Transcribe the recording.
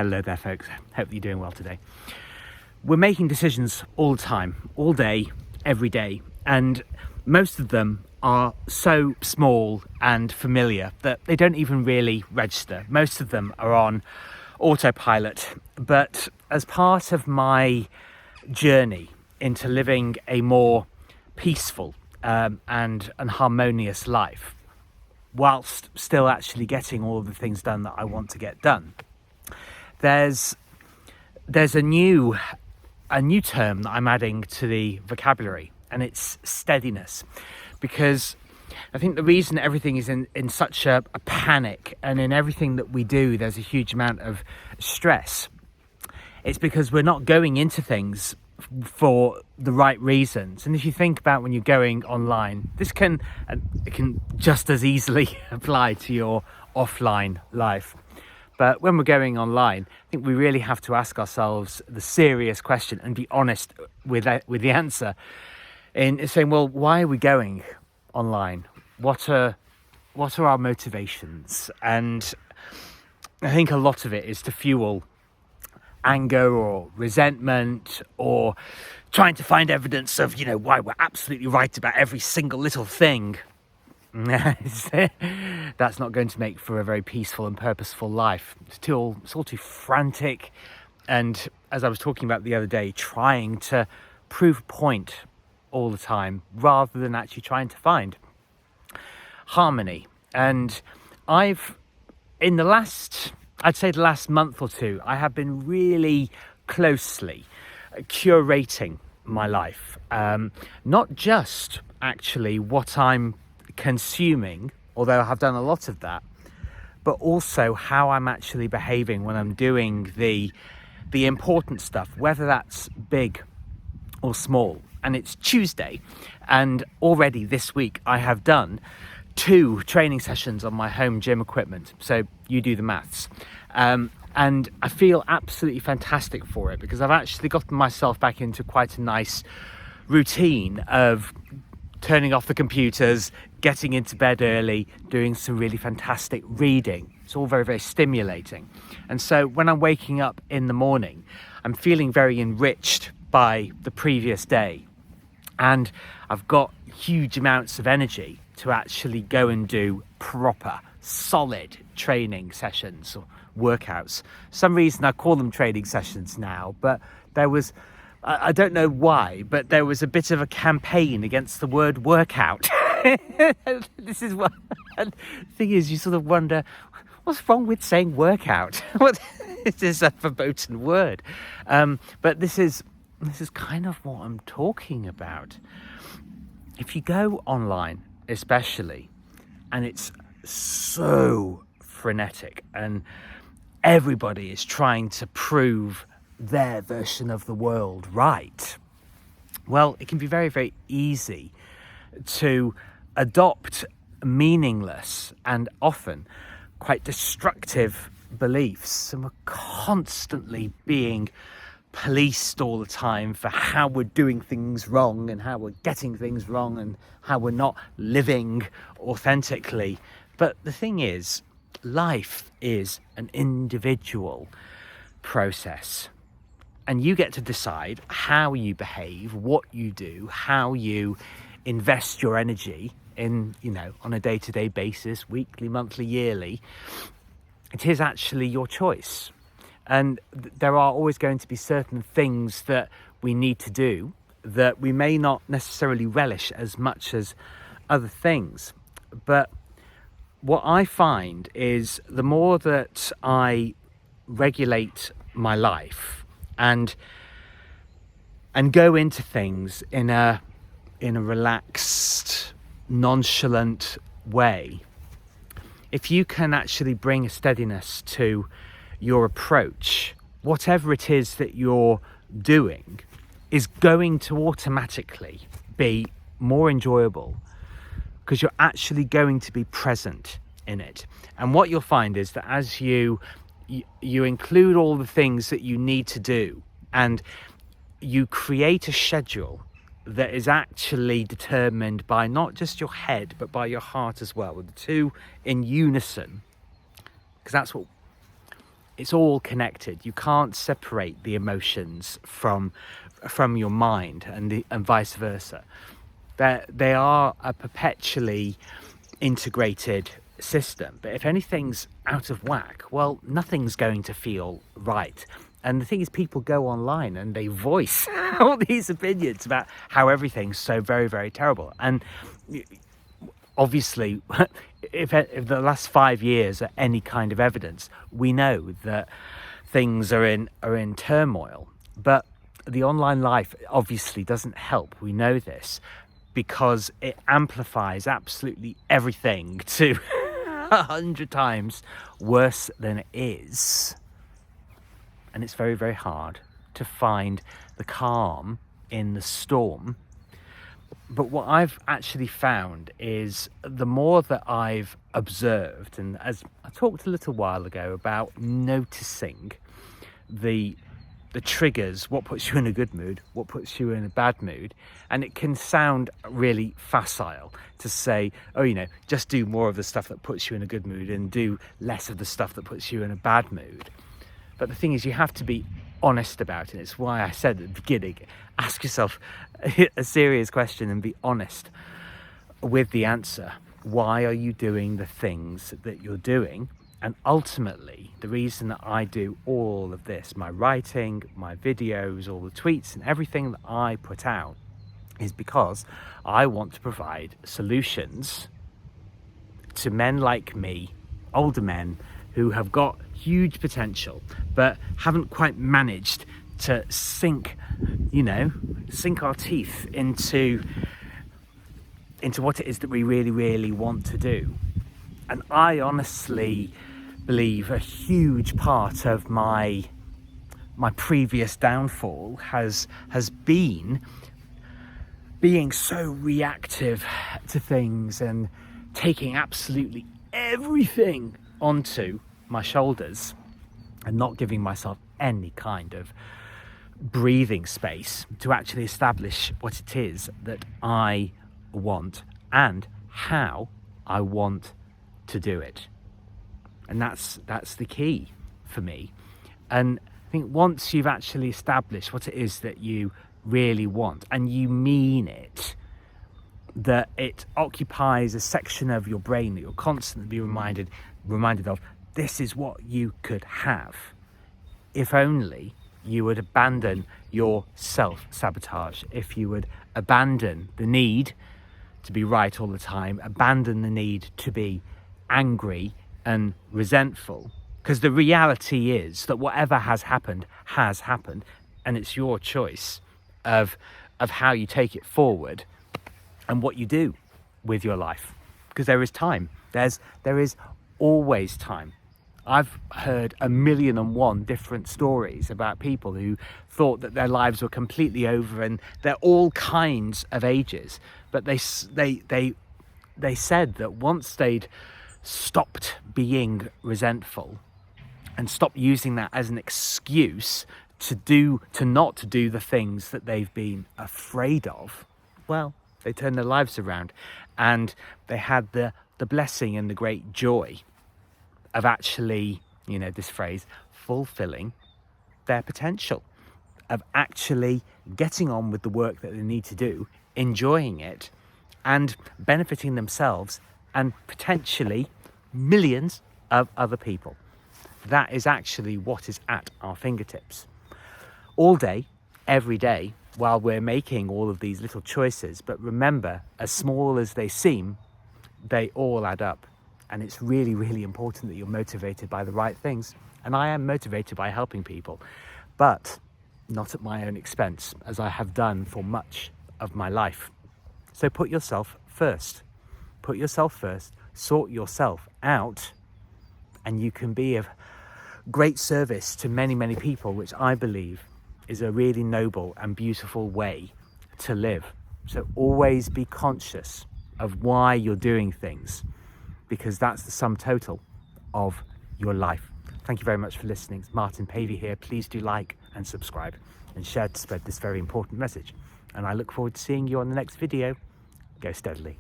Hello there, folks. Hope you're doing well today. We're making decisions all the time, all day, every day, and most of them are so small and familiar that they don't even really register. Most of them are on autopilot, but as part of my journey into living a more peaceful and harmonious life, whilst still actually getting all of the things done that I want to get done, there's a new term that I'm adding to the vocabulary, and it's steadiness. Because I think the reason everything is in such a panic, and in everything that we do there's a huge amount of stress, it's because we're not going into things for the right reasons. And if you think about when you're going online, it can just as easily apply to your offline life. But when we're going online, I think we really have to ask ourselves the serious question and be honest with the answer in saying, well, why are we going online? What are our motivations? And I think a lot of it is to fuel anger or resentment, or trying to find evidence of, why we're absolutely right about every single little thing. That's not going to make for a very peaceful and purposeful life. It's all too frantic, and as I was talking about the other day, trying to prove a point all the time rather than actually trying to find harmony. And in the last month or two, I have been really closely curating my life, not just actually what I'm consuming, although I have done a lot of that, but also how I'm actually behaving when I'm doing the important stuff, whether that's big or small. And it's Tuesday, and already this week I have done 2 training sessions on my home gym equipment. So you do the maths. And I feel absolutely fantastic for it, because I've actually gotten myself back into quite a nice routine of turning off the computers, getting into bed early, doing some really fantastic reading. It's all very, very stimulating. And so when I'm waking up in the morning, I'm feeling very enriched by the previous day. And I've got huge amounts of energy to actually go and do proper, solid training sessions or workouts. For some reason I call them training sessions now, but I don't know why, but there was a bit of a campaign against the word workout. This is what the thing is, you sort of wonder, what's wrong with saying workout? What is a verboten word? But this is kind of what I'm talking about. If you go online, especially, and it's so frenetic, and everybody is trying to prove their version of the world right, well, it can be very, very easy to adopt meaningless and often quite destructive beliefs, and we're constantly being policed all the time for how we're doing things wrong and how we're getting things wrong and how we're not living authentically. But the thing is, life is an individual process, and you get to decide how you behave, what you do, how you invest your energy in, on a day-to-day basis, weekly, monthly, yearly. It is actually your choice. And there are always going to be certain things that we need to do that we may not necessarily relish as much as other things. But what I find is the more that I regulate my life and go into things in a relaxed, nonchalant way, if you can actually bring a steadiness to your approach, whatever it is that you're doing is going to automatically be more enjoyable, because you're actually going to be present in it. And what you'll find is that as you include all the things that you need to do, and you create a schedule that is actually determined by not just your head but by your heart as well, with the two in unison, because that's what It's all connected. You can't separate the emotions from your mind, and vice versa. They are a perpetually integrated system. But if anything's out of whack, well, nothing's going to feel right. And the thing is, people go online and they voice all these opinions about how everything's so very, very terrible. And obviously, if the last 5 years are any kind of evidence, we know that things are in turmoil. But the online life obviously doesn't help. We know this because it amplifies absolutely everything to 100 times worse than it is. And it's very, very hard to find the calm in the storm. But what I've actually found is the more that I've observed, and as I talked a little while ago about noticing the triggers, what puts you in a good mood, what puts you in a bad mood. And it can sound really facile to say, oh, you know, just do more of the stuff that puts you in a good mood and do less of the stuff that puts you in a bad mood. But the thing is, you have to be honest about it. It's why I said at the beginning, ask yourself a serious question and be honest with the answer. Why are you doing the things that you're doing? And ultimately, the reason that I do all of this, my writing, my videos, all the tweets and everything that I put out, is because I want to provide solutions to men like me, older men, who have got huge potential, but haven't quite managed to sink our teeth into what it is that we really, really want to do. And I honestly believe a huge part of my previous downfall has been being so reactive to things and taking absolutely everything onto my shoulders and not giving myself any kind of breathing space to actually establish what it is that I want and how I want to do it. And that's the key for me. And I think once you've actually established what it is that you really want and you mean it, that it occupies a section of your brain that you're constantly reminded of, this is what you could have if only you would abandon your self-sabotage, if you would abandon the need to be right all the time, abandon the need to be angry and resentful, because the reality is that whatever has happened, and it's your choice of how you take it forward and what you do with your life, because there is time. There is always time. I've heard 1,000,001 different stories about people who thought that their lives were completely over, and they're all kinds of ages, but they said that once they'd stopped being resentful and stopped using that as an excuse to not do the things that they've been afraid of, well, they turned their lives around and they had the blessing and the great joy of actually, this phrase, fulfilling their potential, of actually getting on with the work that they need to do, enjoying it and benefiting themselves and potentially millions of other people. That is actually what is at our fingertips. All day, every day, while we're making all of these little choices. But remember, as small as they seem, they all add up. And it's really, really important that you're motivated by the right things. And I am motivated by helping people, but not at my own expense, as I have done for much of my life. So put yourself first. Put yourself first, sort yourself out, and you can be of great service to many, many people, which I believe is a really noble and beautiful way to live. So always be conscious of why you're doing things, because that's the sum total of your life. Thank you very much for listening. It's Martin Pavey here. Please do like and subscribe and share to spread this very important message. And I look forward to seeing you on the next video. Go steadily.